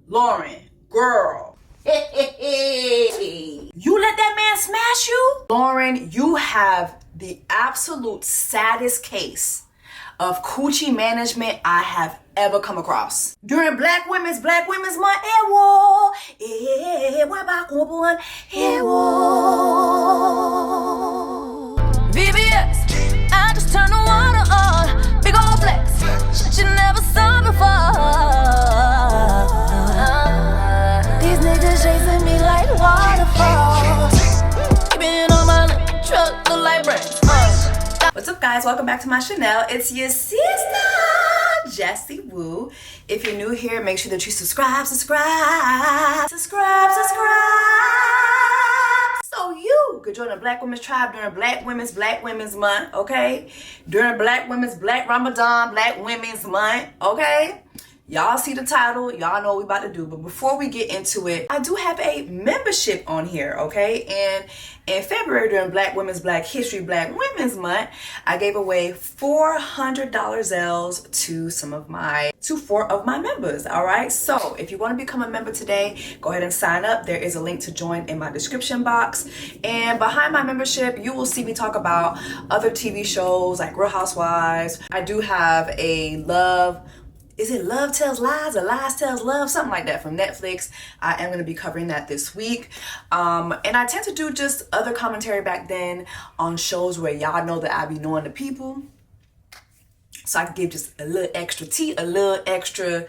Lauren, girl. You let that man smash you? Lauren, you have the absolute saddest case of coochie management I have ever come across. During Black Women's Month, VBS, I just turned the water on. Big old flex, shit you never saw before. These niggas chasing me like waterfalls. Keeping on my lip, truck look like brains. What's up, guys? Welcome back to my channel. It's your sister, jessacouplethingspod. If you're new here, make sure that you subscribe. So you could join the Black Women's Tribe during Black Women's Month, okay? During Black Ramadan, Black Women's Month, okay? Y'all see the title, y'all know what we about to do. But before we get into it, I do have a membership on here, okay? And in February, during Black History, Black Women's Month, I gave away $400 L's to four of my members, all right? So if you want to become a member today, go ahead and sign up. There is a link to join in my description box. And behind my membership, you will see me talk about other TV shows like Real Housewives. I do have a Is it Love Tells Lies or Lies Tells Love? Something like that from Netflix. I am going to be covering that this week. And I tend to do just other commentary back then on shows where y'all know that I be knowing the people. So I can give just a little extra tea, a little extra,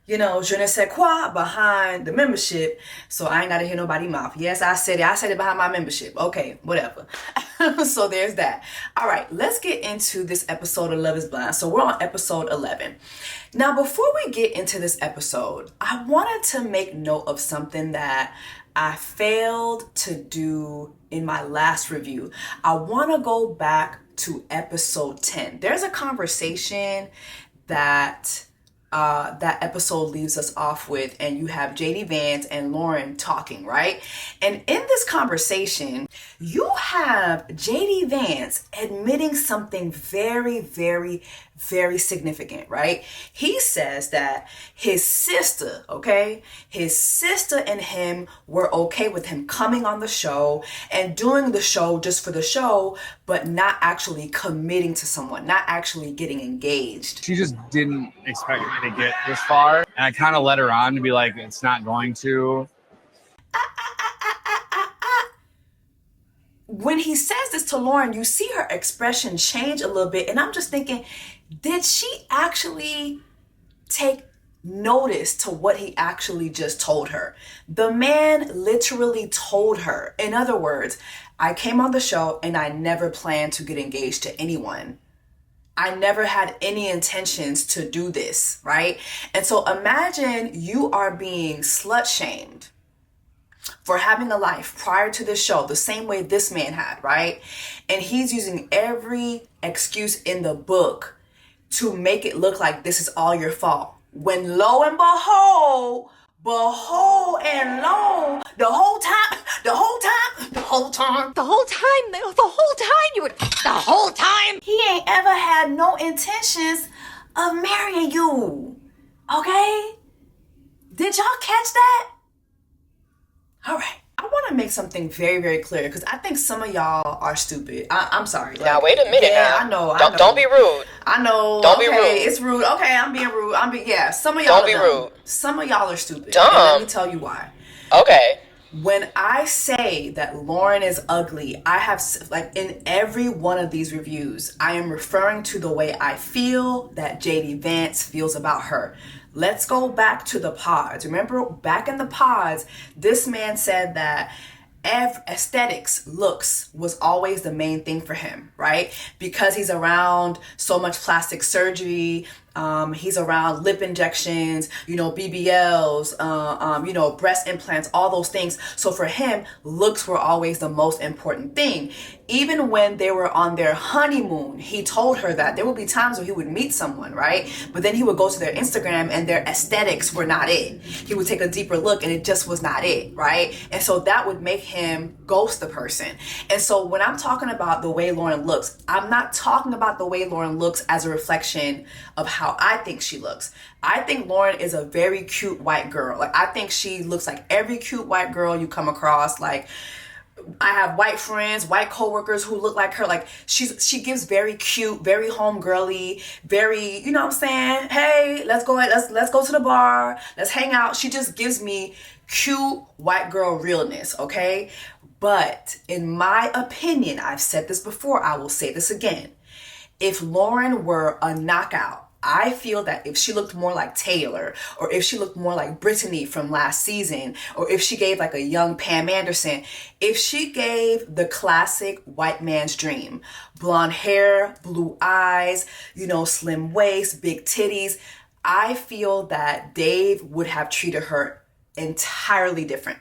je ne sais quoi behind the membership. So I ain't got to hear nobody's mouth. Yes, I said it. I said it behind my membership. Okay, whatever. So there's that. All right, let's get into this episode of Love is Blind. So we're on episode 11. Now, before we get into this episode, I wanted to make note of something that I failed to do in my last review. I want to go back to episode 10. There's a conversation that episode leaves us off with, and you have JD Vance and Lauren talking, right? And in this conversation, you have JD Vance admitting something very, very, very significant, right? He says that his sister and him were okay with him coming on the show and doing the show just for the show, but not actually committing to someone, not actually getting engaged. She just didn't expect me to get this far, and I kind of led her on to be like, it's not going to. When he says this to Lauren, you see her expression change a little bit, and I'm just thinking, did she actually take notice to what he actually just told her? The man literally told her, in other words, I came on the show and I never planned to get engaged to anyone. I never had any intentions to do this, right? And so imagine you are being slut shamed for having a life prior to this show, the same way this man had, right? And he's using every excuse in the book to make it look like this is all your fault. When lo and behold and lo, the whole time, he ain't ever had no intentions of marrying you. Okay? Did y'all catch that? All right. I want to make something very, very clear because I think some of y'all are stupid. I'm sorry. Now, wait a minute now. I know. Don't be rude. I know. Don't be rude. It's rude. Okay, I'm being rude. Some of y'all don't be rude. Some of y'all are stupid. Dumb. And let me tell you why. Okay. When I say that Lauren is ugly, I have, like, in every one of these reviews, I am referring to the way I feel that JD Vance feels about her. Let's go back to the pods. Remember, back in the pods, this man said that aesthetics, looks was always the main thing for him, right? Because he's around so much plastic surgery, he's around lip injections, BBLs, breast implants, all those things. So for him, looks were always the most important thing. Even when they were on their honeymoon, he told her that there would be times where he would meet someone, right? But then he would go to their Instagram and their aesthetics were not it. He would take a deeper look and it just was not it, right? And so that would make him ghost the person. And so when I'm talking about the way Lauren looks, I'm not talking about the way Lauren looks as a reflection of how I think she looks. I think Lauren is a very cute white girl. Like, I think she looks like every cute white girl you come across. Like, I have white friends, white coworkers who look like her. Like, she gives very cute, very homegirly, very, you know what I'm saying? Hey, let's go to the bar, let's hang out. She just gives me cute white girl realness, okay? But in my opinion, I've said this before, I will say this again. If Lauren were a knockout, I feel that if she looked more like Taylor, or if she looked more like Brittany from last season, or if she gave like a young Pam Anderson, if she gave the classic white man's dream, blonde hair, blue eyes, you know, slim waist, big titties, I feel that Dave would have treated her entirely different.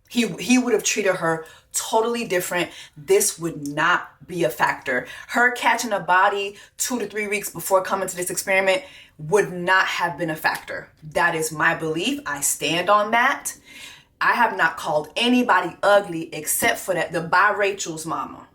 He would have treated her totally different. This would not be a factor. Her catching a body 2 to 3 weeks before coming to this experiment would not have been a factor. That is my belief. I stand on that. I have not called anybody ugly except for the bi-Rachel's mama.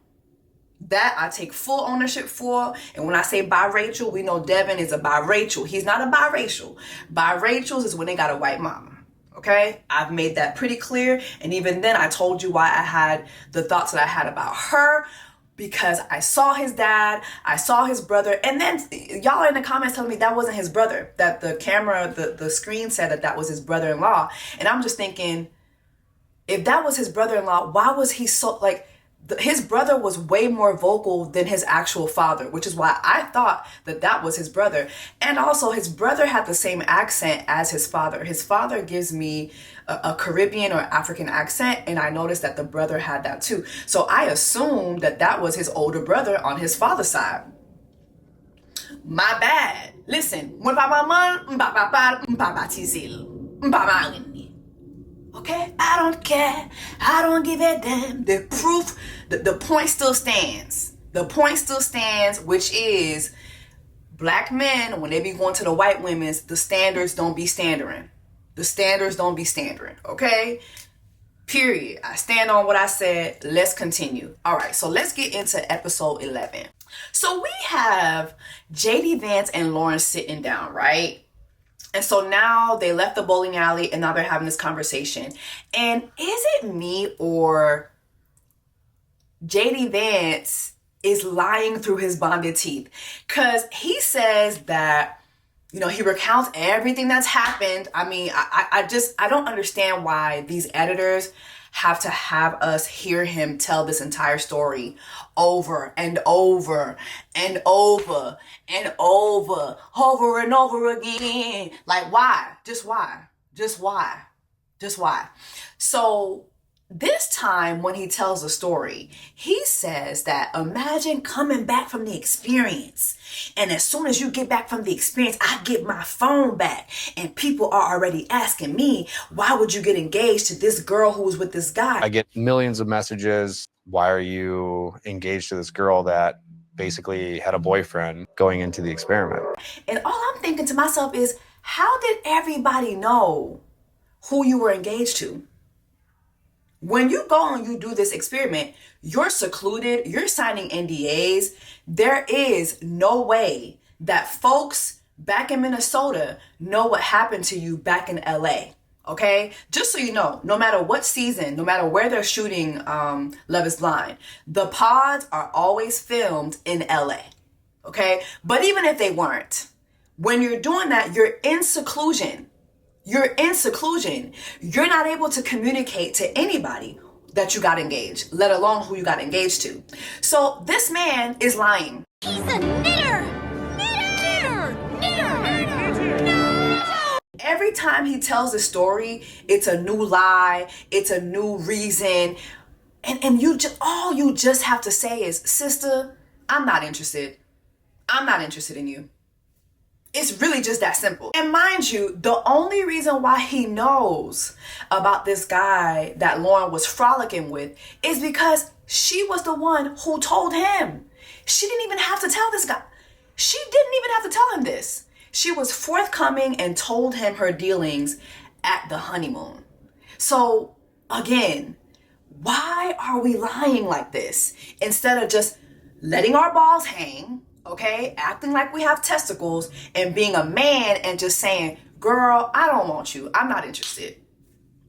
That I take full ownership for. And when I say bi-Rachel, we know Devin is a bi-Rachel. He's not a biracial. Bi-Rachel's is when they got a white mama. Okay, I've made that pretty clear. And even then I told you why I had the thoughts that I had about her, because I saw his dad, I saw his brother, and then y'all in the comments telling me that wasn't his brother, that the camera, the screen said that was his brother-in-law. And I'm just thinking, if that was his brother-in-law, why was he so, like, his brother was way more vocal than his actual father, which is why I thought that was his brother. And also his brother had the same accent as his father. His father gives me a Caribbean or African accent, and I noticed that the brother had that too. So I assumed that was his older brother on his father's side. My bad. Listen, okay, I don't care. I don't give a damn. The proof, the point still stands. The point still stands, which is black men, when they be going to the white women's, the standards don't be standarding. The standards don't be standarding, okay? Period. I stand on what I said. Let's continue. All right, so let's get into episode 11. So we have JD Vance and Lauren sitting down, right? And so now they left the bowling alley and now they're having this conversation. And is it me or JD Vance is lying through his bonded teeth? Because he says that, you know, he recounts everything that's happened. I mean, I don't understand why these editors have to have us hear him tell this entire story over and over and over and over and over again. Like, why? Just why? Just why? Just why? So this time when he tells the story, he says that imagine coming back from the experience. And as soon as you get back from the experience, I get my phone back. And people are already asking me, why would you get engaged to this girl who was with this guy? I get millions of messages. Why are you engaged to this girl that basically had a boyfriend going into the experiment? And all I'm thinking to myself is, how did everybody know who you were engaged to? When you go and you do this experiment, you're secluded, you're signing NDAs. There is no way that folks back in Minnesota know what happened to you back in LA, okay? Just so you know, no matter what season, no matter where they're shooting Love is Blind, the pods are always filmed in LA, okay? But even if they weren't, when you're doing that, you're in seclusion. You're in seclusion. You're not able to communicate to anybody that you got engaged, let alone who you got engaged to. So this man is lying. He's a knitter! Knitter! No! Every time he tells a story, it's a new lie, it's a new reason. And all you just have to say is, sister, I'm not interested. I'm not interested in you. It's really just that simple. And mind you, the only reason why he knows about this guy that Lauren was frolicking with is because she was the one who told him. She didn't even have to tell this guy. She didn't even have to tell him this. She was forthcoming and told him her dealings at the honeymoon. So again, why are we lying like this? Instead of just letting our balls hang, okay? Acting like we have testicles and being a man and just saying, girl, I don't want you. I'm not interested.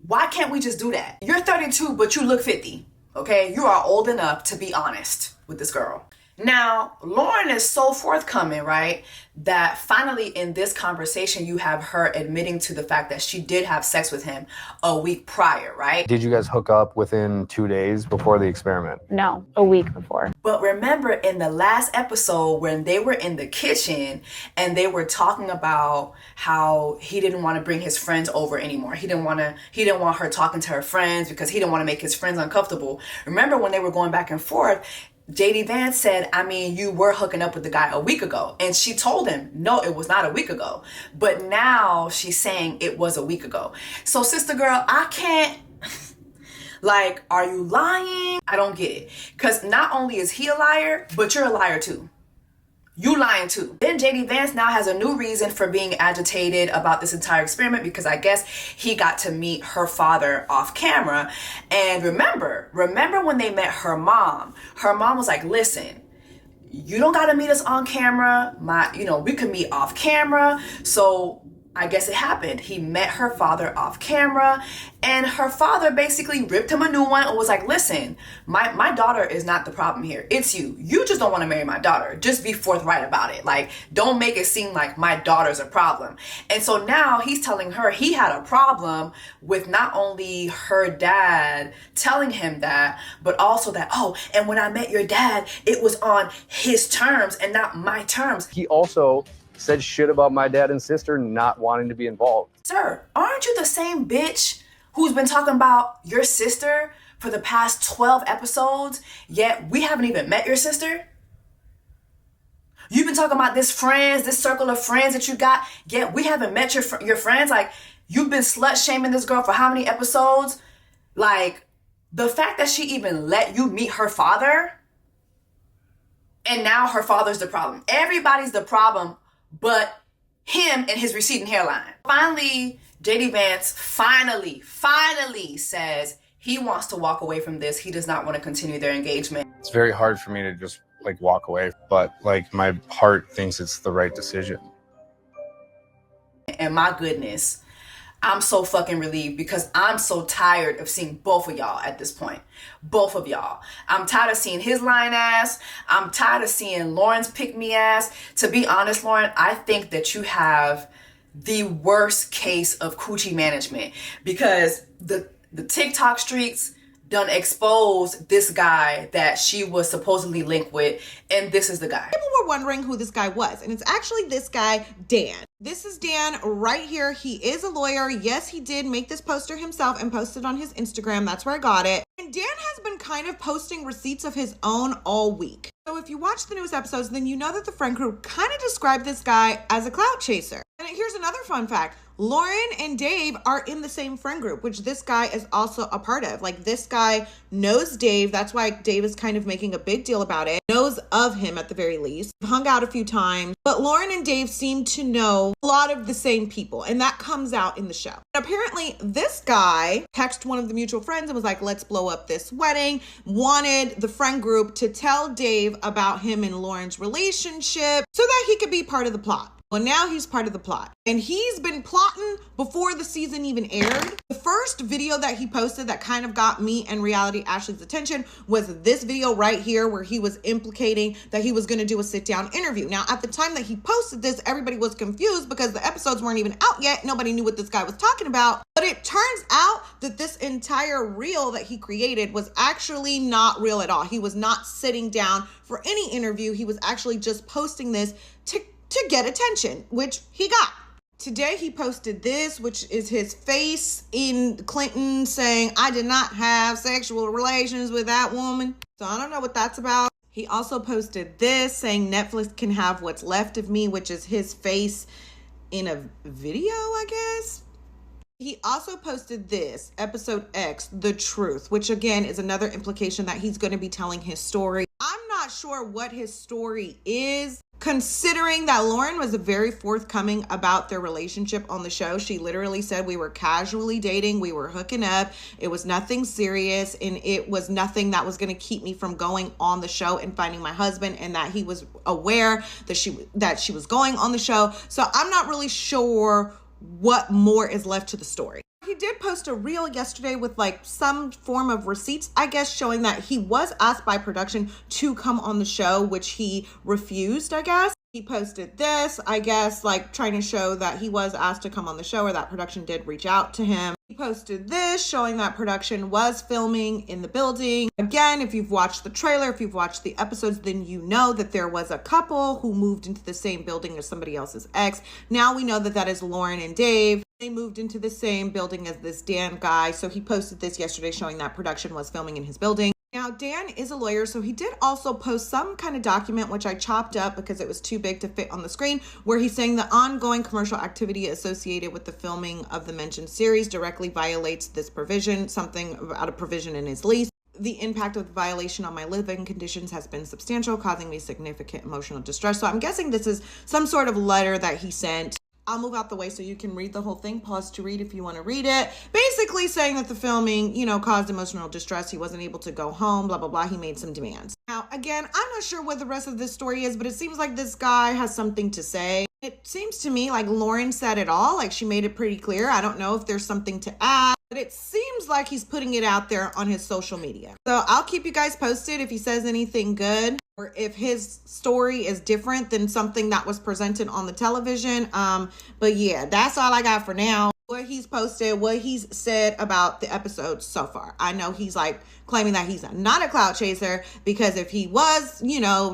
Why can't we just do that? You're 32, but you look 50, okay? You are old enough to be honest with this girl. Now, Lauren is so forthcoming, right? That finally in this conversation, you have her admitting to the fact that she did have sex with him a week prior, right? Did you guys hook up within 2 days before the experiment? No, a week before. But remember in the last episode when they were in the kitchen and they were talking about how he didn't want to bring his friends over anymore. He didn't want her talking to her friends because he didn't want to make his friends uncomfortable. Remember when they were going back and forth, JD Vance said, I mean, you were hooking up with the guy a week ago. And she told him, no, it was not a week ago. But now she's saying it was a week ago. So sister girl, I can't, like, are you lying? I don't get it. Because not only is he a liar, but you're a liar too. You lying too. Then JD Vance now has a new reason for being agitated about this entire experiment because I guess he got to meet her father off camera. And remember when they met her mom was like, listen, you don't got to meet us on camera. We could meet off camera. So I guess it happened. He met her father off camera and her father basically ripped him a new one and was like, listen, my daughter is not the problem here. It's you. You just don't want to marry my daughter. Just be forthright about it. Like, don't make it seem like my daughter's a problem. And so now he's telling her he had a problem with not only her dad telling him that, but also that, oh, and when I met your dad, it was on his terms and not my terms. He also said shit about my dad and sister not wanting to be involved. Sir, aren't you the same bitch who's been talking about your sister for the past 12 episodes, yet we haven't even met your sister? You've been talking about this circle of friends that you got, yet we haven't met your friends. Like, you've been slut shaming this girl for how many episodes? Like, the fact that she even let you meet her father, and now her father's the problem. Everybody's the problem but him and his receding hairline. Finally, JD Vance finally says he wants to walk away from this. He does not want to continue their engagement. It's very hard for me to just walk away, but my heart thinks it's the right decision. And my goodness, I'm so fucking relieved because I'm so tired of seeing both of y'all at this point. Both of y'all. I'm tired of seeing his lying ass. I'm tired of seeing Lauren's pick me ass. To be honest, Lauren, I think that you have the worst case of coochie management because the TikTok streets done exposed this guy that she was supposedly linked with, and this is the guy. People were wondering who this guy was, and it's actually this guy, Dan. This is Dan right here. He is a lawyer. Yes, he did make this poster himself and posted on his Instagram. That's where I got it. And Dan has been kind of posting receipts of his own all week. So if you watch the newest episodes, then you know that the friend group kind of described this guy as a clout chaser. And here's another fun fact. Lauren and Dave are in the same friend group, which this guy is also a part of. Like, this guy knows Dave. That's why Dave is kind of making a big deal about it. Knows of him at the very least. Hung out a few times. But Lauren and Dave seem to know a lot of the same people. And that comes out in the show. Apparently, this guy texted one of the mutual friends and was like, let's blow up this wedding. Wanted the friend group to tell Dave about him and Lauren's relationship so that he could be part of the plot. Well, now he's part of the plot. And he's been plotting before the season even aired. The first video that he posted that kind of got me and Reality Ashley's attention was this video right here where he was implicating that he was going to do a sit-down interview. Now, at the time that he posted this, everybody was confused because the episodes weren't even out yet. Nobody knew what this guy was talking about. But it turns out that this entire reel that he created was actually not real at all. He was not sitting down for any interview. He was actually just posting this to get attention, which he got. Today he posted this, which is his face in Clinton saying, I did not have sexual relations with that woman. So I don't know what that's about. He also posted this saying Netflix can have what's left of me, which is his face in a video, I guess. He also posted this, episode X, The Truth, which again is another implication that he's going to be telling his story. I'm not sure what his story is, Considering that Lauren was very forthcoming about their relationship on the show. She literally said we were casually dating, we were hooking up, it was nothing serious, and it was nothing that was going to keep me from going on the show and finding my husband, and that he was aware that she was going on the show. So I'm not really sure what more is left to the story. He did post a reel yesterday with like some form of receipts, I guess, showing that he was asked by production to come on the show, which he refused, I guess. He posted this, I guess, like trying to show that he was asked to come on the show, or that production did reach out to him. He posted this showing that production was filming in the building. Again, if you've watched the trailer, if you've watched the episodes, then you know that there was a couple who moved into the same building as somebody else's ex. Now we know that that is Lauren and Dave. They moved into the same building as this Dan guy. So he posted this yesterday showing that production was filming in his building. Now, Dan is a lawyer, so he did also post some kind of document, which I chopped up because it was too big to fit on the screen, where he's saying the ongoing commercial activity associated with the filming of the mentioned series directly violates this provision, something about a provision in his lease. The impact of the violation on my living conditions has been substantial, causing me significant emotional distress. So I'm guessing this is some sort of letter that he sent. I'll move out the way so you can read the whole thing. Pause to read if you want to read it. Basically saying that the filming, caused emotional distress. He wasn't able to go home, blah, blah, blah. He made some demands. Now, again, I'm not sure what the rest of this story is, but it seems like this guy has something to say. It seems to me like Lauren said it all. Like, she made it pretty clear. I don't know if there's something to add, but it seems like he's putting it out there on his social media. So I'll keep you guys posted if he says anything good, or if his story is different than something that was presented on the television. But yeah, that's all I got for now. What he's posted, what he's said about the episodes so far. I know he's like claiming that he's not a clout chaser, because if he was,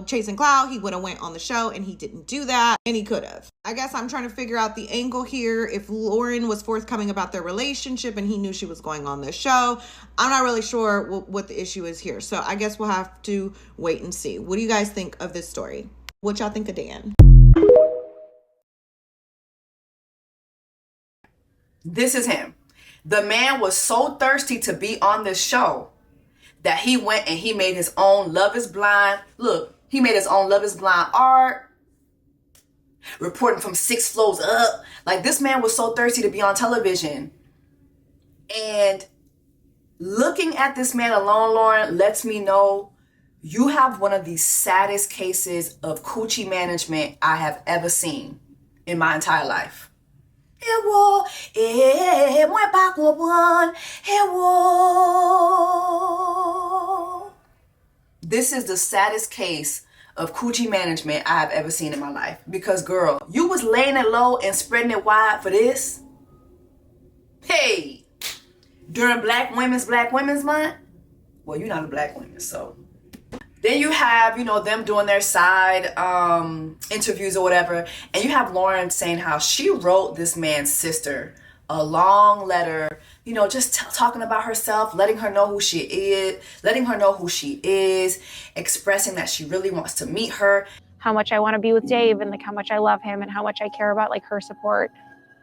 chasing clout, he would have went on the show, and he didn't do that, and he could have. I guess I'm trying to figure out the angle here. If Lauren was forthcoming about their relationship and he knew she was going on the show, I'm not really sure what the issue is here. So I guess we'll have to wait and see. What do you guys think of this story? What y'all think of Dan? This is him. The man was so thirsty to be on this show that he went and he made his own Love is Blind. Look, he made his own Love is Blind art, reporting from 6 floors up. Like, this man was so thirsty to be on television. And looking at this man alone, Lauren, lets me know you have one of the saddest cases of coochie management I have ever seen in my entire life. This is the saddest case of coochie management I have ever seen in my life. Because, girl, you was laying it low and spreading it wide for this? Hey, during Black Women's Month? Well, you're not a black woman, so. Then you have, them doing their side interviews or whatever. And you have Lauren saying how she wrote this man's sister a long letter, just talking about herself, letting her know who she is, expressing that she really wants to meet her. How much I want to be with Dave, and like how much I love him, and how much I care about like her support.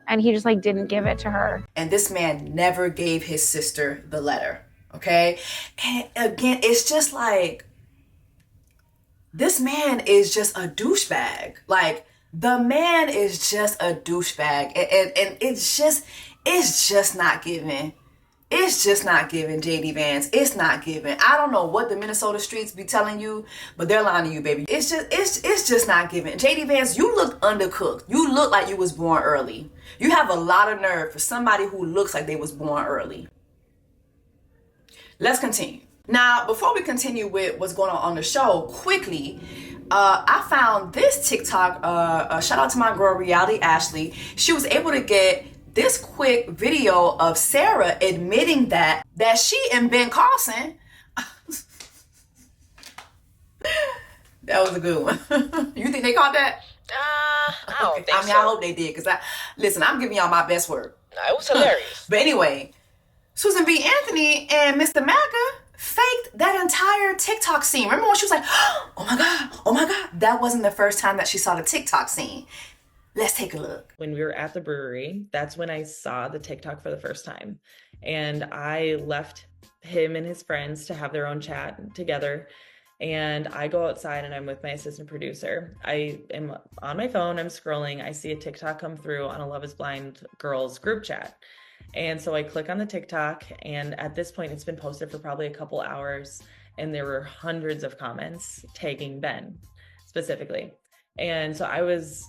And he just like didn't give it to her. And this man never gave his sister the letter. Okay. And again, it's just like, this man is just a douchebag. Like, the man is just a douchebag. And it's just not giving. It's just not giving, JD Vance. It's not giving. I don't know what the Minnesota streets be telling you, but they're lying to you, baby. It's just not giving. JD Vance, you look undercooked. You look like you was born early. You have a lot of nerve for somebody who looks like they was born early. Let's continue. Now, before we continue with what's going on the show, quickly, I found this TikTok. Shout out to my girl, Reality Ashley. She was able to get this quick video of Sara admitting that she and Ben Carson. That was a good one. You think they caught that? I don't think so. I hope they did, because I'm giving y'all my best work. It was hilarious. But anyway, Susan B. Anthony and Mr. Maca faked that entire TikTok scene. Remember when she was like, oh my God. That wasn't the first time that she saw the TikTok scene. Let's take a look. When we were at the brewery, that's when I saw the TikTok for the first time. And I left him and his friends to have their own chat together. And I go outside and I'm with my assistant producer. I am on my phone, I'm scrolling, I see a TikTok come through on a Love is Blind girls group chat. And so I click on the TikTok, and at this point it's been posted for probably a couple hours, and there were hundreds of comments tagging Ben specifically. And so I was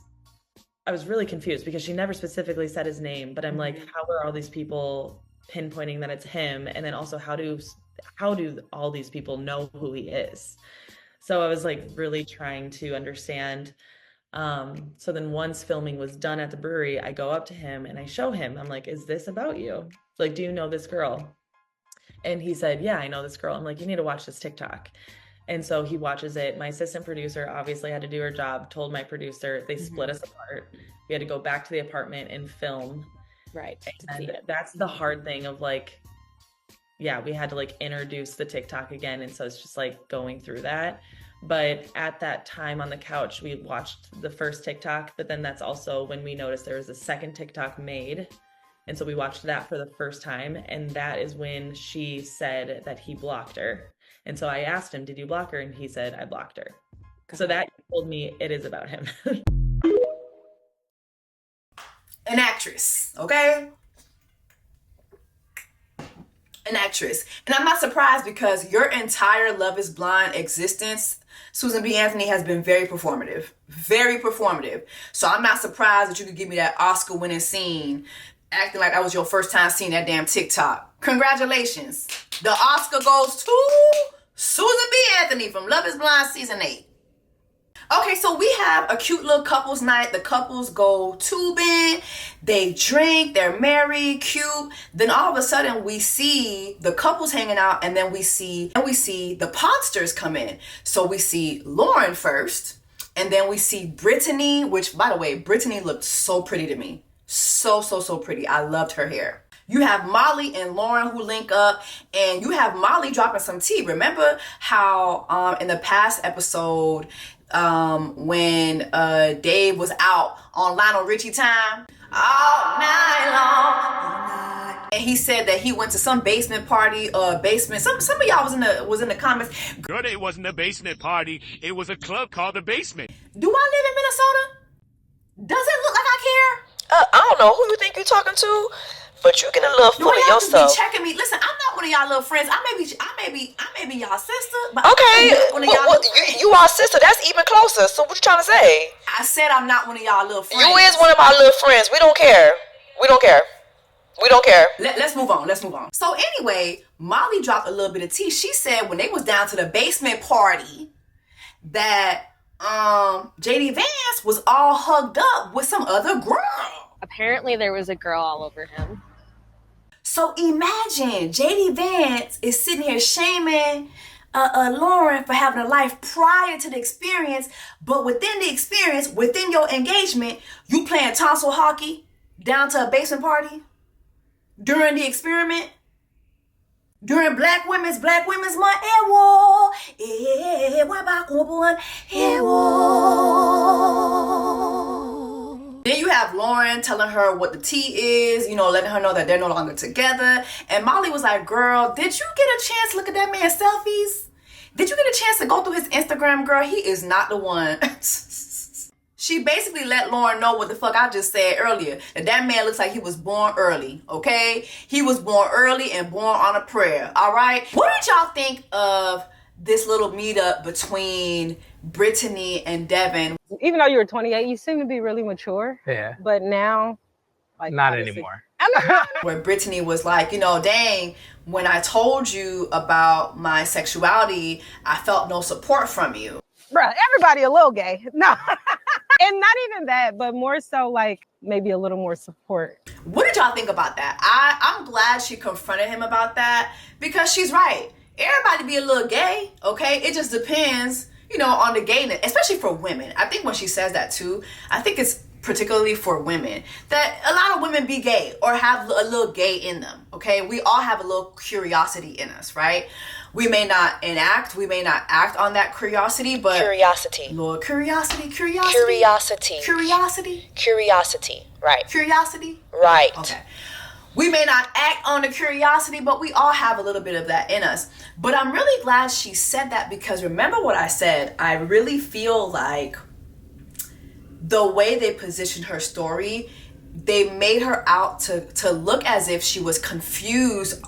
really confused because she never specifically said his name, but I'm like, how are all these people pinpointing that it's him? And then also how do all these people know who he is? So I was like really trying to understand. So then once filming was done at the brewery, I go up to him and I show him, I'm like, is this about you? Like, do you know this girl? And he said, yeah, I know this girl. I'm like, you need to watch this TikTok. And so he watches it. My assistant producer obviously had to do her job, told my producer, they split us apart. We had to go back to the apartment and film. Right. And that's the hard thing of like, yeah, we had to like introduce the TikTok again. And so it's just like going through that. But at that time on the couch, we watched the first TikTok, but then that's also when we noticed there was a second TikTok made. And so we watched that for the first time. And that is when she said that he blocked her. And so I asked him, did you block her? And he said, I blocked her. So that told me it is about him. An actress, okay? An actress. And I'm not surprised because your entire Love is Blind existence, Susan B. Anthony, has been very performative. Very performative. So I'm not surprised that you could give me that Oscar-winning scene acting like that was your first time seeing that damn TikTok. Congratulations. The Oscar goes to Susan B. Anthony from Love is Blind Season 8. Okay, so we have a cute little couples night. The couples go tubing, they drink, they're married, cute. Then all of a sudden we see the couples hanging out, and then we see the podsters come in. So we see Lauren first, and then we see Brittany, which, by the way, Brittany looked so pretty to me. So pretty. I loved her hair. You have Molly and Lauren who link up, and you have Molly dropping some tea. Remember how in the past episode, when Dave was out on Lionel Richie time all night long, and he said that he went to some basement party or basement. Some of y'all was in the comments. Girl, it wasn't a basement party. It was a club called the Basement. Do I live in Minnesota? Does it look like I care? I don't know who you think you're talking to, but you get a little full of Y'all just be yourself. checking me. Listen, I'm not one of y'all little friends. I may be y'all sister, but Okay, I'm not one of y'all little friends. you are sister. That's even closer. So what you trying to say? I said I'm not one of y'all little friends. You is one of my little friends. We don't care. We don't care. We don't care. Let's move on. So anyway, Molly dropped a little bit of tea. She said when they was down to the basement party that JD Vance was all hugged up with some other girl. Apparently there was a girl all over him. So imagine JD Vance is sitting here shaming Lauren for having a life prior to the experience, but within the experience, within your engagement, you playing tonsil hockey down to a basement party during the experiment, during Black Women's Month. Then you have Lauren telling her what the tea is, letting her know that they're no longer together. And Molly was like, girl, did you get a chance to look at that man's selfies? Did you get a chance to go through his Instagram, girl? He is not the one. She basically let Lauren know what the fuck I just said earlier. That man looks like he was born early, okay? He was born early and born on a prayer, all right? What did y'all think of this little meetup between Brittany and Devin? Even though you were 28, you seem to be really mature. Yeah. But now, not anymore. Where Brittany was like, dang, when I told you about my sexuality, I felt no support from you. Bruh, everybody a little gay. No. And not even that, but more so maybe a little more support. What did y'all think about that? I'm glad she confronted him about that because she's right. Everybody be a little gay, okay? It just depends, on the gayness, especially for women. I think when she says that too, I think it's particularly for women, that a lot of women be gay or have a little gay in them, okay? We all have a little curiosity in us, right? We may not act on that curiosity, but... Curiosity. Lord, curiosity. Curiosity. Curiosity. Curiosity. Right. Curiosity? Right. Okay. We may not act on the curiosity, but we all have a little bit of that in us. But I'm really glad she said that, because remember what I said, I really feel like the way they positioned her story, they made her out to look as if she was confused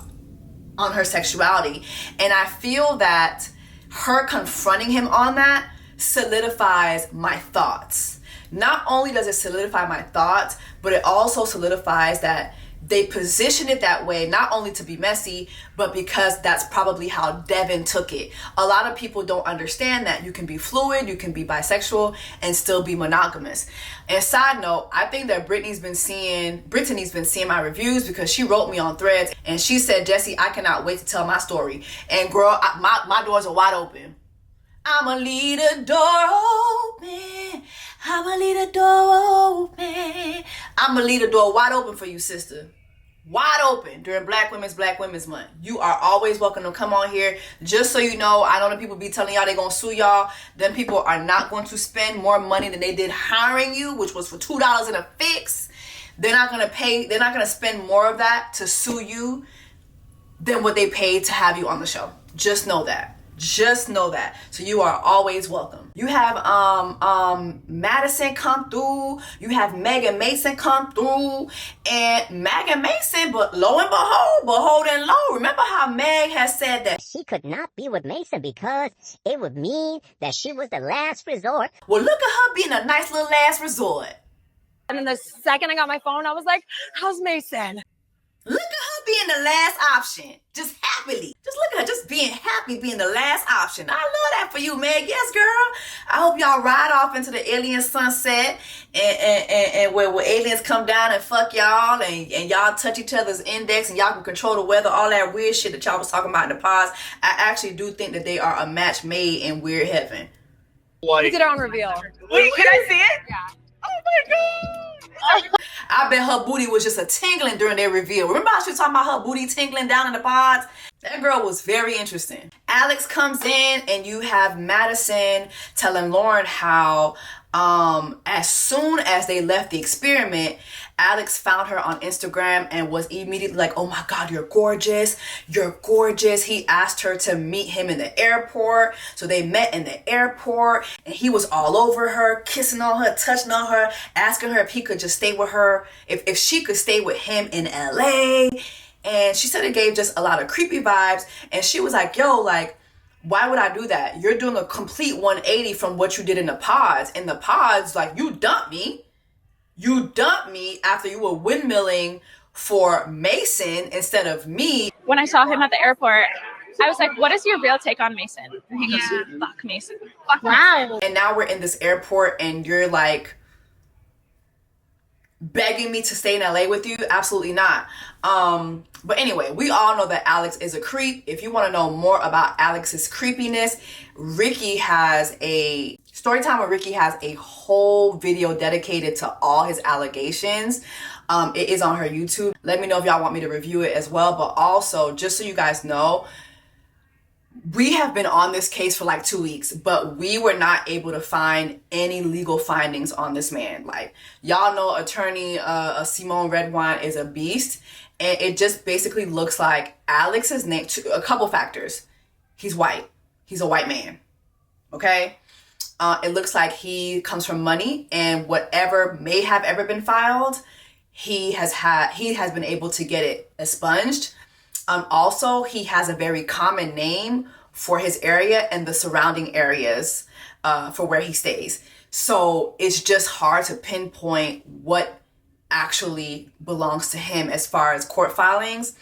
on her sexuality. And I feel that her confronting him on that solidifies my thoughts. Not only does it solidify my thoughts, but it also solidifies that they position it that way, not only to be messy, but because that's probably how Devin took it. A lot of people don't understand that you can be fluid, you can be bisexual, and still be monogamous. And side note, I think that Brittany's been seeing my reviews, because she wrote me on Threads and she said, Jessie, I cannot wait to tell my story. And girl, my doors are wide open. I'ma leave the door open. I'ma leave the door open. I'ma leave the door wide open for you, sister. Wide open during Black Women's Month. You are always welcome to come on here. Just so you know, I know that people be telling y'all they gonna sue y'all. Them people are not going to spend more money than they did hiring you, which was for $2 in a fix. They're not gonna spend more of that to sue you than what they paid to have you on the show. Just know that. Just know that. So you are always welcome. You have Madison come through. You have Megan Mason come through. And Megan Mason, but lo and behold and lo. Remember how Meg has said that she could not be with Mason because it would mean that she was the last resort. Well, look at her being a nice little last resort. And then the second I got my phone, I was like, how's Mason? Look at her being the last option. Just happily. Just look at her just being happy, being the last option. I love that for you, Meg. Yes, girl. I hope y'all ride off into the alien sunset and where aliens come down and fuck y'all and y'all touch each other's index and y'all can control the weather, all that weird shit that y'all was talking about in the past. I actually do think that they are a match made in weird heaven. Like, get on reveal. Wait, can I see it? Yeah. Oh my God. I bet her booty was just a tingling during their reveal. Remember how she was talking about her booty tingling down in the pods? That girl was very interesting. Alex comes in and you have Madison telling Lauren how as soon as they left the experiment, Alex found her on Instagram and was immediately like, oh my God, you're gorgeous. You're gorgeous. He asked her to meet him in the airport. So they met in the airport and he was all over her, kissing on her, touching on her, asking her if he could just stay with her, if she could stay with him in LA. And she said it gave just a lot of creepy vibes. And she was like, yo, like, why would I do that? You're doing a complete 180 from what you did in the pods. In the pods, like, you dumped me. You dumped me after you were windmilling for Mason instead of me. When I saw him at the airport, I was like, what is your real take on Mason? And he goes, fuck Mason. Fuck Mason. And now we're in this airport and you're like begging me to stay in LA with you? Absolutely not. But anyway, we all know that Alex is a creep. If you want to know more about Alex's creepiness, Ricky has a Storytime where Ricky has a whole video dedicated to all his allegations. It is on her YouTube. Let me know if y'all want me to review it as well. But also, just so you guys know, we have been on this case for like 2 weeks, but we were not able to find any legal findings on this man. Like, y'all know attorney Simone Redwine is a beast. And it just basically looks like Alex's name, a couple factors. He's white. He's a white man. Okay? It looks like he comes from money, and whatever may have ever been filed, he has been able to get it expunged. Also, he has a very common name for his area and the surrounding areas for where he stays. So it's just hard to pinpoint what actually belongs to him as far as court filings.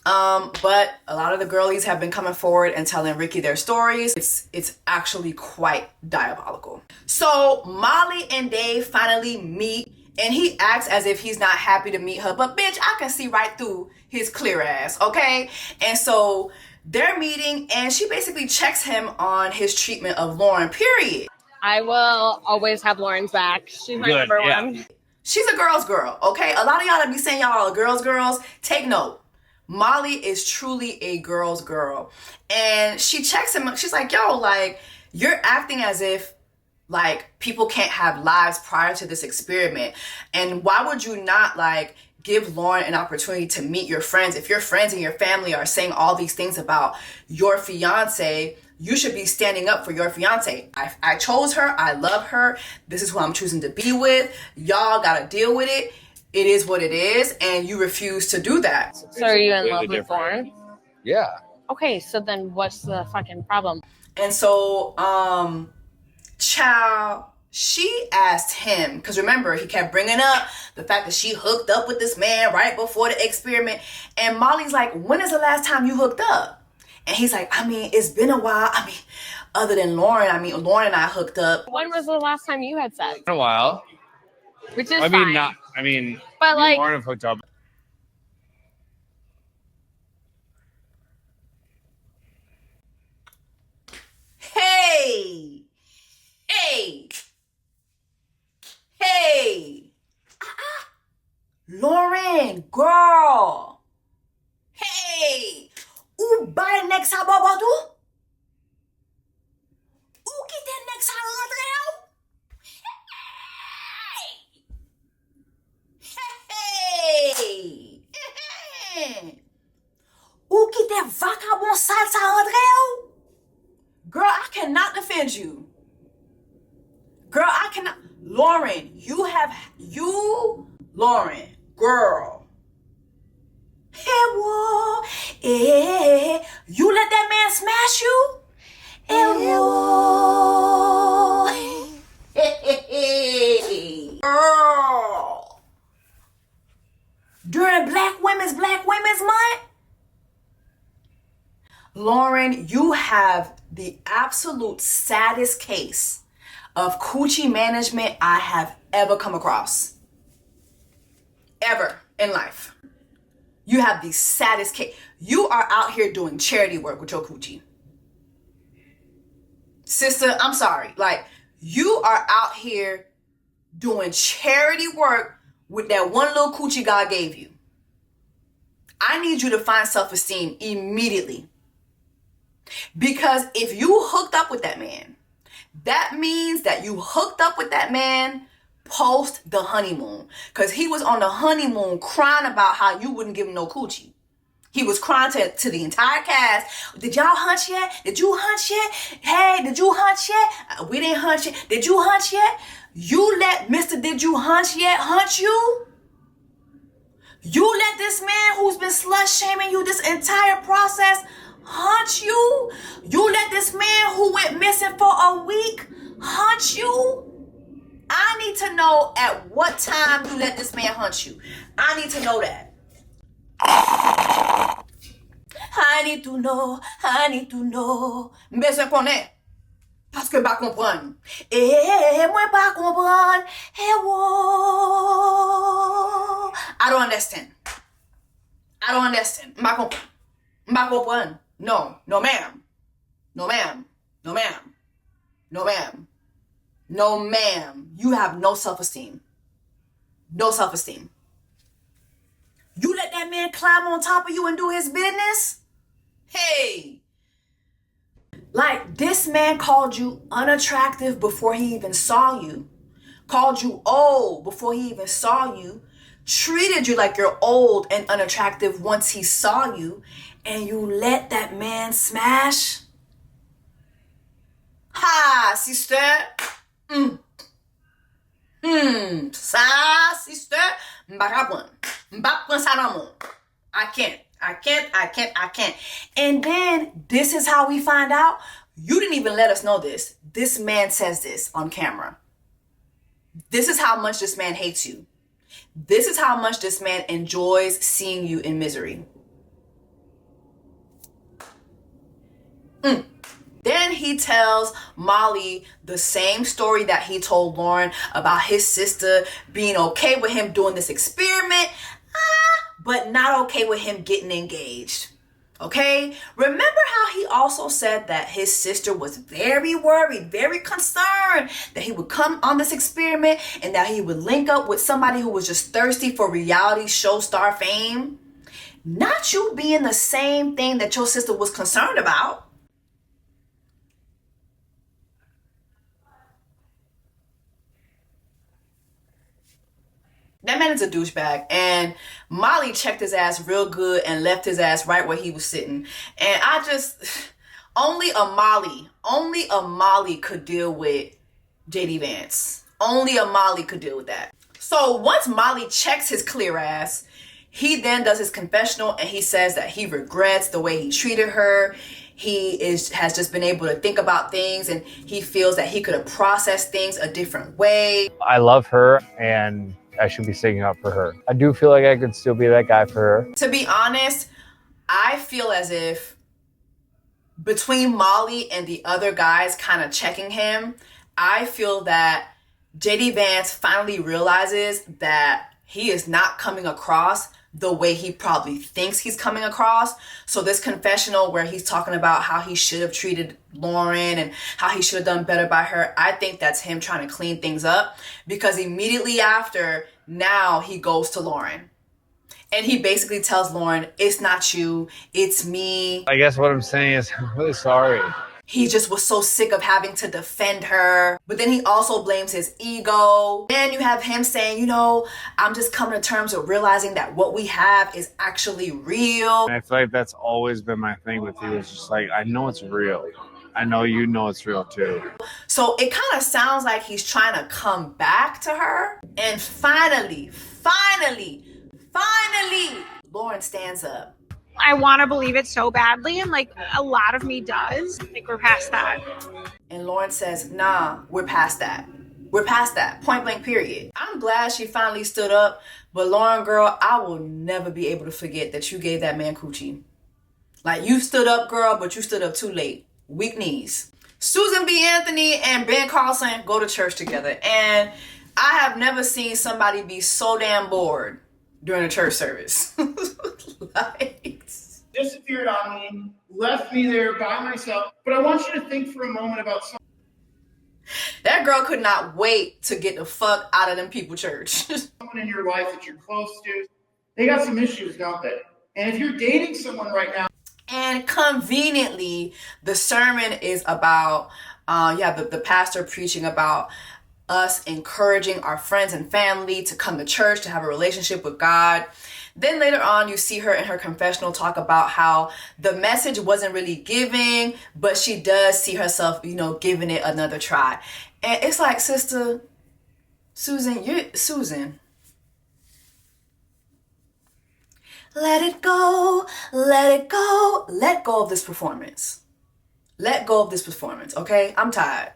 But a lot of the girlies have been coming forward and telling Ricky their stories. It's actually quite diabolical. So Molly and Dave finally meet, and he acts as if he's not happy to meet her. But bitch, I can see right through his clear ass, okay? And so they're meeting, and she basically checks him on his treatment of Lauren, period. I will always have Lauren's back. She's my number one. She's a girl's girl, okay? A lot of y'all that be saying y'all are girls, take note. Molly is truly a girl's girl. And she checks him. She's like, yo, like, you're acting as if, like, people can't have lives prior to this experiment. And why would you not, like, give Lauren an opportunity to meet your friends. If your friends and your family are saying all these things about your fiance, you should be standing up for your fiance. I chose her. I love her. This is who I'm choosing to be with. Y'all gotta deal with it. It is what it is, and you refuse to do that. So are you in love with Lauren? Yeah. Okay, so then what's the fucking problem? And so, child, she asked him, because remember, he kept bringing up the fact that she hooked up with this man right before the experiment. And Molly's like, when is the last time you hooked up? And he's like, I mean, it's been a while. I mean, other than Lauren, Lauren and I hooked up. When was the last time you had sex? In a while. Which is I mean, fine. But me like, and Lauren have hooked up. Hey, Lauren, girl. Hey, ou bay nek sa babadou? Ou kite nek sa rentre ou? Hey. Ou kite vagabond sale sa rentre ou? Girl, I cannot defend you. Girl, I cannot. Lauren, Lauren, girl. Hey, whoa, you let that man smash you? Hey, whoa. Hey, girl. During Black Women's Month, Lauren, you have the absolute saddest case of coochie management I have ever come across. Ever in life. You have the saddest case. You are out here doing charity work with your coochie. Sister, I'm sorry. Like, you are out here doing charity work with that one little coochie God gave you. I need you to find self-esteem immediately. Because if you hooked up with that man, that means that you hooked up with that man post the honeymoon. Because he was on the honeymoon crying about how you wouldn't give him no coochie. He was crying to the entire cast. Did y'all hunch yet? Did you hunch yet? Hey, did you hunch yet? We didn't hunch yet. Did you hunch yet? You let Mr. Did You Hunch Yet hunch you? You let this man who's been slut shaming you this entire process hunch you? You let this man who went missing for a week hunch you? I need to know at what time you let this man hunch you. I need to know that. I need to know. Mbese konen. Paske ba kompran. Mwen pa kompran. I don't understand. Mba kompran. No, ma'am. No, ma'am. You have no self-esteem. You let that man climb on top of you and do his business? Hey. Like, this man called you unattractive before he even saw you. Called you old before he even saw you. Treated you like you're old and unattractive once he saw you. And you let that man smash? Ha, sister. Sa, sister. Mbakapon sa nan moun. I can't. And then, this is how we find out. You didn't even let us know this. This man says this on camera. This is how much this man hates you. This is how much this man enjoys seeing you in misery. Then he tells Molly the same story that he told Lauren about his sister being okay with him doing this experiment, but not okay with him getting engaged. Okay? Remember how he also said that his sister was very worried, very concerned that he would come on this experiment and that he would link up with somebody who was just thirsty for reality show star fame? Not you being the same thing that your sister was concerned about. That man is a douchebag, and Molly checked his ass real good and left his ass right where he was sitting. And only a Molly could deal with JD Vance. Only a Molly could deal with that. So once Molly checks his clear ass, he then does his confessional and he says that he regrets the way he treated her. He has just been able to think about things, and he feels that he could have processed things a different way. I love her, and I should be sticking up for her. I do feel like I could still be that guy for her. To be honest, I feel as if between Molly and the other guys kind of checking him, I feel that JD Vance finally realizes that he is not coming across the way he probably thinks he's coming across. So this confessional where he's talking about how he should have treated Lauren and how he should have done better by her, I think that's him trying to clean things up, because immediately after, now he goes to Lauren. And he basically tells Lauren, it's not you, it's me. I guess what I'm saying is I'm really sorry. He just was so sick of having to defend her. But then he also blames his ego. Then you have him saying, you know, I'm just coming to terms with realizing that what we have is actually real. And I feel like that's always been my thing with you. It's just like, I know it's real. I know you know it's real too. So it kind of sounds like he's trying to come back to her. And finally, Lauren stands up. I want to believe it so badly, and like a lot of me does. I think we're past that. And Lauren says, nah, we're past that. We're past that. Point blank, period. I'm glad she finally stood up, but Lauren, girl, I will never be able to forget that you gave that man coochie. Like, you stood up, girl, but you stood up too late. Weak knees. Susan B. Anthony and Ben Carlson go to church together, and I have never seen somebody be so damn bored during a church service. Disappeared on me, left me there by myself. But I want you to think for a moment about something. That girl could not wait to get the fuck out of them people church. Someone in your life that you're close to, they got some issues, don't they? And if you're dating someone right now. And conveniently, the sermon is about, the pastor preaching about us encouraging our friends and family to come to church, to have a relationship with God. Then later on, you see her in her confessional talk about how the message wasn't really giving, but she does see herself, giving it another try. And it's like, Sister Susan. Let it go, let go of this performance. Let go of this performance, okay? I'm tired.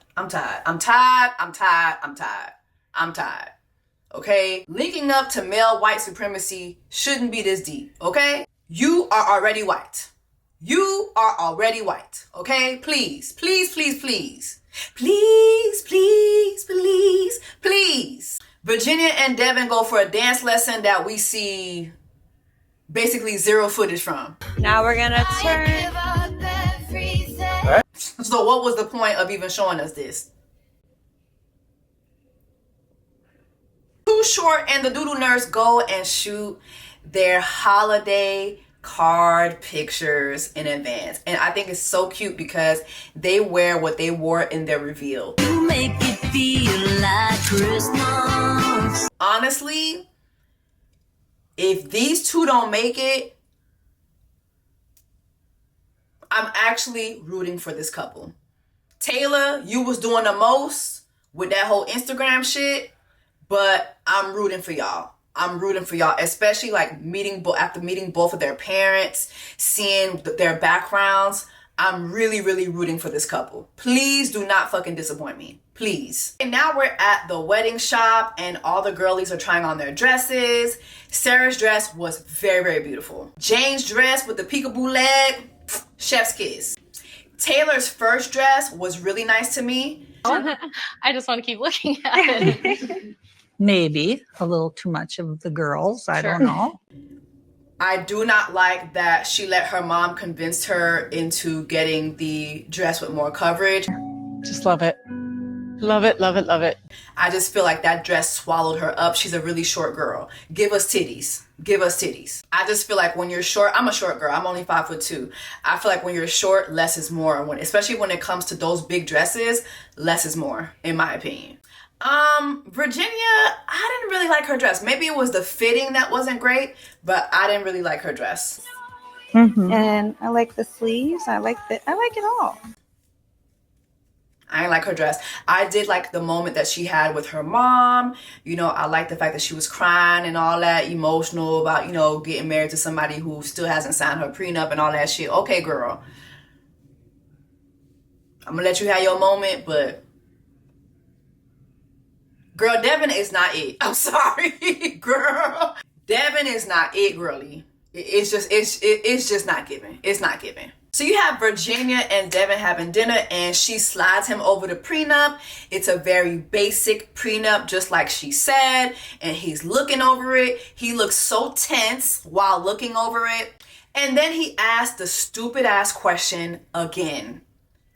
Okay? Linking up to male white supremacy shouldn't be this deep, okay? You are already white. Okay? Please. Virginia and Devin go for a dance lesson that we see basically zero footage from. Now we're gonna turn. So what was the point of even showing us this? Too Short and the Doodle Nurse go and shoot their holiday card pictures in advance. And I think it's so cute because they wear what they wore in their reveal. You make it feel like Christmas. Honestly, if these two don't make it, I'm actually rooting for this couple. Taylor, you was doing the most with that whole Instagram shit, but I'm rooting for y'all. Especially like after meeting both of their parents, seeing their backgrounds. I'm really, really rooting for this couple. Please do not fucking disappoint me. Please. And now we're at the wedding shop and all the girlies are trying on their dresses. Sarah's dress was very, very beautiful. Jane's dress with the peekaboo leg, chef's kiss. Taylor's first dress was really nice to me. I just want to keep looking at it. Maybe a little too much of the girls. I don't know. I do not like that she let her mom convince her into getting the dress with more coverage. Just love it. Love it. I just feel like that dress swallowed her up. She's a really short girl. Give us titties. I just feel like when you're short, I'm a short girl. I'm only 5'2". I feel like when you're short, less is more. Especially when it comes to those big dresses, less is more, in my opinion. Virginia, I didn't really like her dress. Maybe it was the fitting that wasn't great, but I didn't really like her dress. And I like the sleeves. I like it all. I didn't like her dress. I did like the moment that she had with her mom. You know, I like the fact that she was crying and all that, emotional about, you know, getting married to somebody who still hasn't signed her prenup and all that shit. Okay, girl. I'm gonna let you have your moment, but girl, Devin is not it. I'm sorry, girl. Devin is not it, girly. It's just not giving. It's not giving. So you have Virginia and Devin having dinner, and she slides him over the prenup. It's a very basic prenup, just like she said, and he's looking over it. He looks so tense while looking over it. And then he asked the stupid ass question again.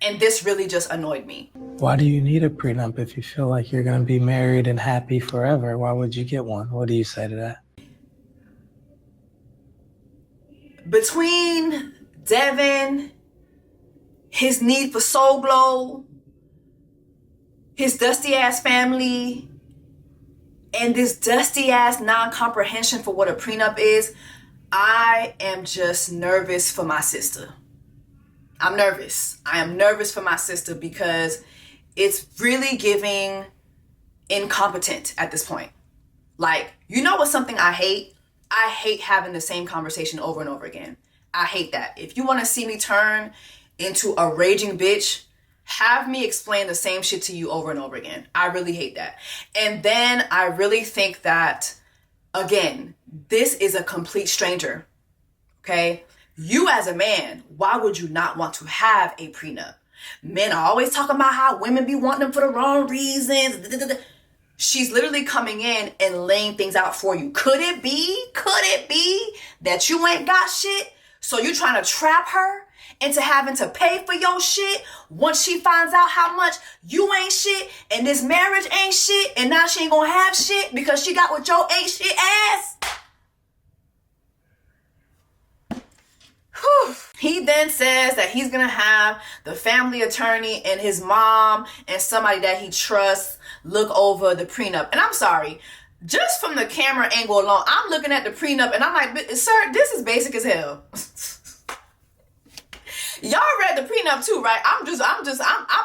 And this really just annoyed me. Why do you need a prenup if you feel like you're going to be married and happy forever? Why would you get one? What do you say to that? Between Devin, his need for soul glow, his dusty ass family, and this dusty ass non-comprehension for what a prenup is, I am just nervous for my sister. I'm nervous. I am nervous for my sister because it's really giving incompetent at this point. Like, you know what's something I hate? I hate having the same conversation over and over again. I hate that. If you want to see me turn into a raging bitch, have me explain the same shit to you over and over again. I really hate that. And then I really think that, again, this is a complete stranger. Okay? You as a man, why would you not want to have a prenup? Men are always talking about how women be wanting them for the wrong reasons. She's literally coming in and laying things out for you. Could it be that you ain't got shit? So you trying to trap her into having to pay for your shit once she finds out how much you ain't shit and this marriage ain't shit and now she ain't gonna have shit because she got with your ain't shit ass? Whew. He then says that he's gonna have the family attorney and his mom and somebody that he trusts look over the prenup. And I'm sorry, just from the camera angle alone, I'm looking at the prenup and I'm like, sir, this is basic as hell. Y'all read the prenup too, right? I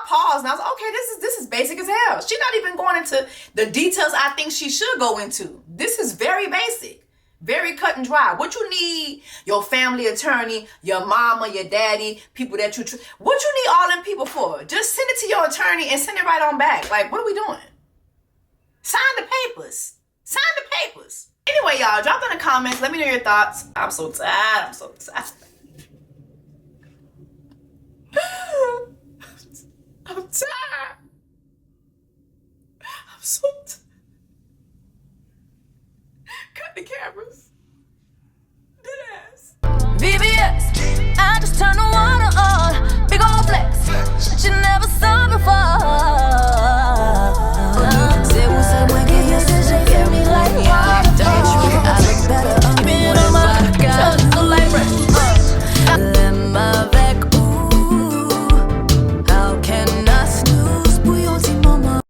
paused and I was like, okay, this is basic as hell. She's not even going into the details I think she should go into. This is very basic. Very cut and dry. What you need, your family attorney, your mama, your daddy, people that you what you need all them people for? Just send it to your attorney and send it right on back. Like, what are we doing? Sign the papers. Sign the papers. Anyway, y'all, drop in the comments. Let me know your thoughts. I'm so tired. I'm so tired. I'm tired. I'm so tired. Cut the cameras. Deadass. VVS, I just turned the water on. Big old flex, shit you never saw before. Say what's up when you used to shake me like waterfall. I look better on being on my couch, so like let my back, ooh. How can I snooze? Bouillonty mama.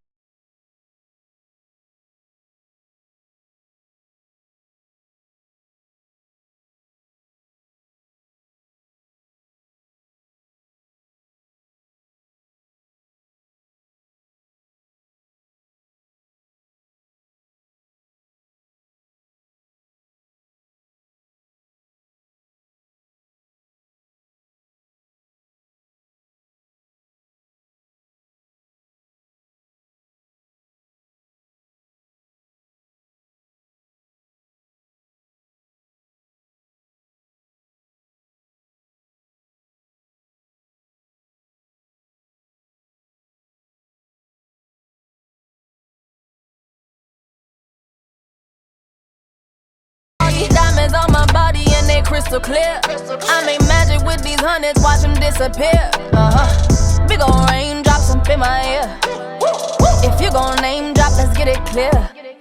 Diamonds on my body and they crystal clear. I make magic with these hundreds, watch them disappear. Big ol' raindrops up in my ear. If you gon' name drop, let's get it clear.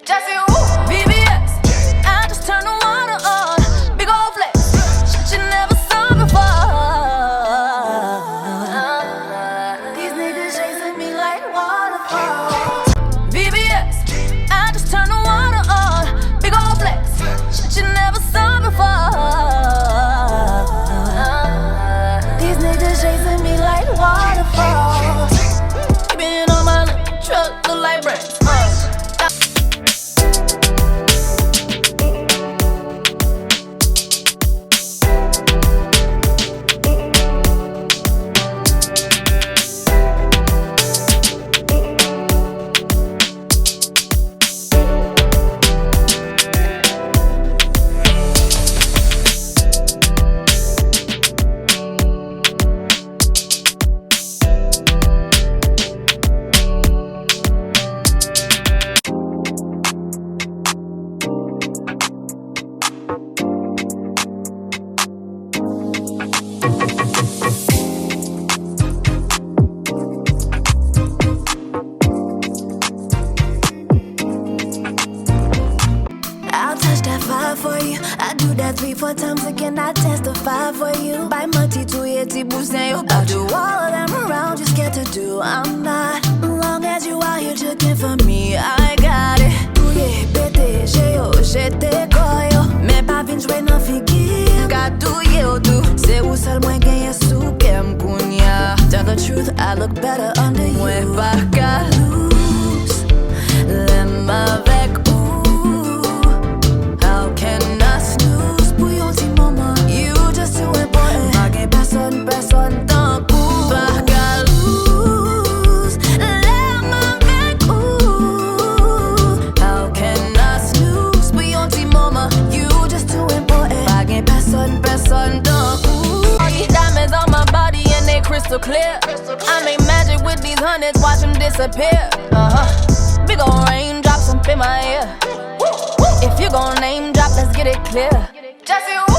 Jessacouplethingspod, VVS, I just turned the water on. Big ol' flex, shit you never saw before. These niggas chasing me like waterfalls. VVS. you. By my T2, I do all of them around, just get to do. I'm not, long as you out here looking for me, I got it. Touye, bete, j'étais koyo. Mais pas vin jouer nan figi. Ka touye ou tou. C'est où seul mwen genye sou kem kounya. Tell the truth, I look better under you. Mwen pa ka lose. Lem avec ou. How can I snooze? Pou yon ti moment. You just too important. Pa gen personne tan kou. Pa ka lose. Lem avec ou. How can I snooze? Pou yon ti moment. You just too important. Pa gen personne tan kou. All these diamonds on my body and they crystal clear. I make magic with these hundreds, watch them disappear. Big ol' raindrops up in my ear. If you gon' name drop, let's get it clear. Jessie,